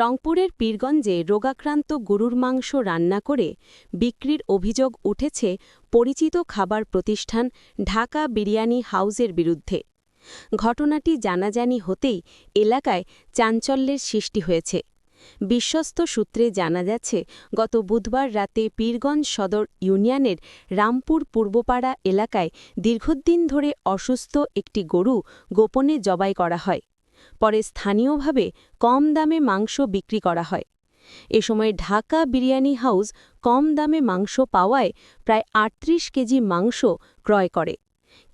রংপুরের পীরগঞ্জে রোগাক্রান্ত গরুর মাংস রান্না করে বিক্রির অভিযোগ উঠেছে পরিচিত খাবার প্রতিষ্ঠান ঢাকা বিরিয়ানি হাউসের বিরুদ্ধে। ঘটনাটি জানাজানি হতেই এলাকায় চাঞ্চল্যের সৃষ্টি হয়েছে। বিশ্বস্ত সূত্রে জানা যাচ্ছে, গত বুধবার রাতে পীরগঞ্জ সদর ইউনিয়নের রামপুর পূর্বপাড়া এলাকায় দীর্ঘদিন ধরে অসুস্থ একটি গরু গোপনে জবাই করা হয়। পরে স্থানীয়ভাবে কম দামে মাংস বিক্রি করা হয়। এ সময় ঢাকা বিরিয়ানি হাউস কম দামে মাংস পাওয়ায় প্রায় ৩৮ কেজি মাংস ক্রয় করে,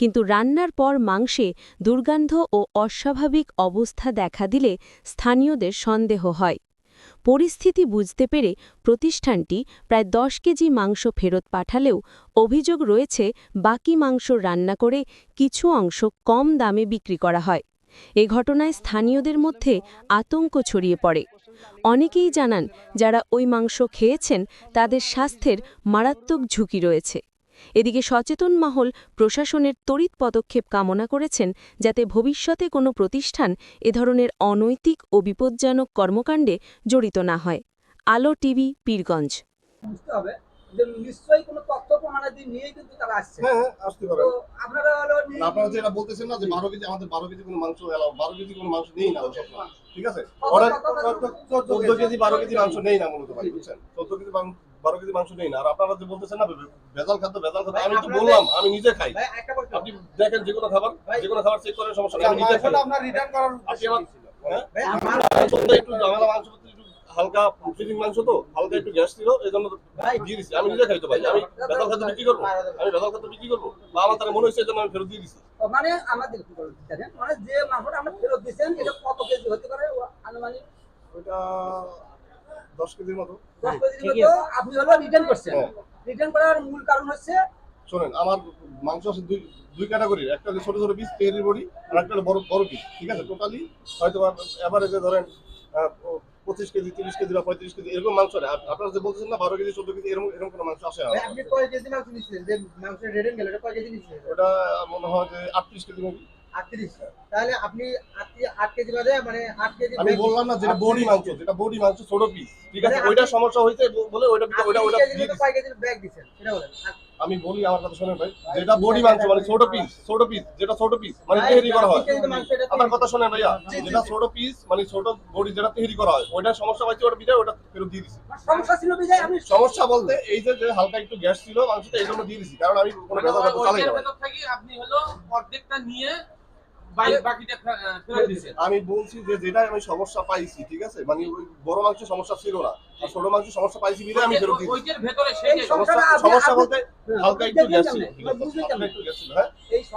কিন্তু রান্নার পর মাংসে দুর্গন্ধ ও অস্বাভাবিক অবস্থা দেখা দিলে স্থানীয়দের সন্দেহ হয়। পরিস্থিতি বুঝতে পেরে প্রতিষ্ঠানটি প্রায় ১০ কেজি মাংস ফেরত পাঠালেও অভিযোগ রয়েছে বাকি মাংস রান্না করে কিছু অংশ কম দামে বিক্রি করা হয়। এ ঘটনায় স্থানীয়দের মধ্যে আতঙ্ক ছড়িয়ে পড়ে। অনেকেই জানান, যারা ওই মাংস খেয়েছেন তাদের স্বাস্থ্যের মারাত্মক ঝুঁকি রয়েছে। এদিকে সচেতন মহল প্রশাসনের তড়িৎ পদক্ষেপ কামনা করেছেন, যাতে ভবিষ্যতে কোনো প্রতিষ্ঠান এ ধরনের অনৈতিক ও বিপজ্জনক কর্মকাণ্ডে জড়িত না হয়। আলো টিভি, পীরগঞ্জ। বুঝতে হবে যে নিশ্চয়ই কোনো তথ্য প্রমাণাদি নিয়েই কিন্তু তারা আসছে। হ্যাঁ, আসতে পারে। তো আপনারা হলো আপনারা যেটা বলতেছেন না যে 12 কেজি, আমাদের 12 কেজি কোনো মাংস এলাও, 12 কেজি কোনো মাংস নেই না সব। ঠিক আছে? ওরা 14 কেজি 12 কেজি মাংস নেই না মূলত ভাই, বুঝছেন? 14 কেজি 12 কেজি মাংস নেই না। আর আপনারা যে বলতেছেন না ভেজাল খাদ্য, আমি তো বললাম আমি নিজে খাই। আপনি দেখেন যে কোনো খাবার চেক করেন, সমস্যা নেই, আমি নিজে খাই। আপনার রিটার্ন করার আপনি আমার হ্যাঁ ভাই আমার একটু ঝামেলা মাংস হালকা ফিলিং মাংস তো হালকা একটু গ্যাস ছিল, এই জন্য দিয়ে দিচ্ছি। আমি নিজে খাই তো ভাই, আমি ভেজাল খাদ্য বিক্রি করবো? বা আমার তারা মনে হচ্ছে এই জন্য আমি ফেরত দিয়ে দিচ্ছি। মানে আমাদের কি বলতে জানেন, মানে যে মাংসটা আমরা ফেরত দিয়েছেন এটা কত কেজি হতে পারে আনুমানিক? ওইটা 10 কেজির মতো। 10 কেজির মতো আপনি হলো রিটার্ন করছেন। রিটার্ন করার মূল কারণ হচ্ছে, শোনেন, আমার মাংস আছে দুই ক্যাটাগরির, একটা হলো ছোট ছোট পিস তেহরির বড়ি, আর একটা হলো বড় পিস। ঠিক আছে? টোটালি হয়তো এভারেজে ধরেন 25 কেজি 30 কেজি বা 35 কেজি এরকম মাংস। আপনারা যে বলছেন না 12 কেজি 14 কেজি এরকম কোনো মাংস আসে না। আপনি কয় কেজি মাংস নিছিলেন? যে মাংসের রিটার্ন গেল এটা কয় কেজি নিছিলেন? ওটা মনে হয় যে 38 কেজি মতো। 38। তাহলে আপনি 8 কেজি বাদে মানে 8 কেজি আমি বললাম না যেটা বডি মাংস ছোট পিস। ঠিক আছে? ওইটা সমস্যা হইছে বলে ওইটা কেজি মতো কয় কেজির ব্যাগ দিবেন সেটা বলেন। আমি বলি, আমার কথা শোনেন ভাই, যেটা বডি মাংস মানে ছোট পিস যেটা ছোট পিস মানে তেহরি করা হয়। আমার কথা শোনেন ভাইয়া, যেটা ছোট পিস মানে ছোট বডি যেটা তেহরি করা হয়, ওইটা সমস্যা হয়েছে, ওটা বিদায় ওটা ফেরত দিয়ে দিছি। সমস্যা ছিল বিজয়, আমি সমস্যা বলতে এই যে হালকা একটু গ্যাস ছিল মাংসটা, এই জন্য দিয়ে দিছি, কারণ আমি কোনো ভেজাল খাদ্য চালাই না। আপনি হলো অর্ধেকটা নিয়ে বাকিটা ফেরত দিয়েছেন। আমি বলছি যে যেটা আমি সমস্যা পাইছি, ঠিক আছে, মানে ওই বড় মাংস সমস্যা ছিল না, আর ছোট মাংস সমস্যা পাইছি বিধায় আমি ফেরত দিয়েছি। ওইটার ভেতরে সেই সমস্যা বলতে হালকা একটু গ্যাস ছিল, হালকা একটু গ্যাস ছিল। হ্যাঁ,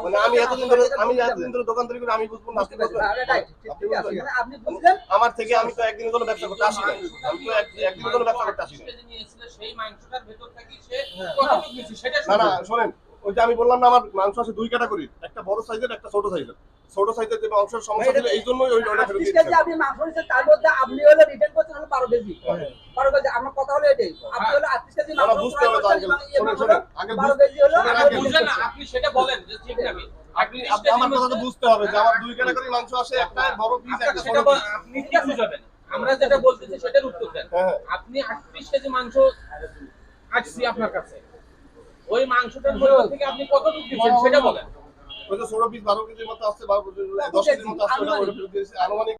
মানে আমি এতদিন ধরে দোকানদারি করে আমি বুঝবো না, আপনি বুঝবেন? আপনি বুঝলেন আমার থেকে আমি তো একদিনের জন্য ব্যবসা করতে আসি না, আমি তো একদিনের জন্য ব্যবসা করতে আসি না। সেই মাংসটার ভেতর থেকে সে কতটুকু নিয়েছে সেটা না শোনেন, ওই যে আমি বললাম না আমার মাংস আছে দুই ক্যাটাগরির, একটা বড় সাইজের একটা ছোট সাইজের। ছোট সাইজের যে মাংসের সমস্যা ছিল এই জন্যই ওইটা ফেরত দিয়েছি। আপনি মাংস নিছেন, তার মধ্যে আপনি হলো রিটার্ন করছেন হলো 12 কেজি। 12 কেজি আমার কথা হলো এটাই। আপনি হলো 38 কেজি মাংস বুঝতে হবে তো আগে। শোনেন আগে 12 কেজি হলো বুঝলেন না, আপনি সেটা বলেন যে ঠিক নাকি আমার কথা তো বুঝতে হবে যে আমার দুই ক্যাটাগরি মাংস আসে, একটা বড় পিস একটা ছোট পিস। আপনি কি বুঝাবেন? আমরা যেটা বলতেছি সেটার উত্তর দেন। হ্যাঁ। আপনি 38 কেজি মাংস আসছি আপনার কাছে, ওই মাংসটার মধ্যে থেকে আপনি কতটুকু দিচ্ছেন সেটা বলেন। ওই যে ছোট পিস 12 কেজির মতো আসছে, 10 কেজির মতো আসছে, ওটা ফেরত দিয়েছি। আনুমানিক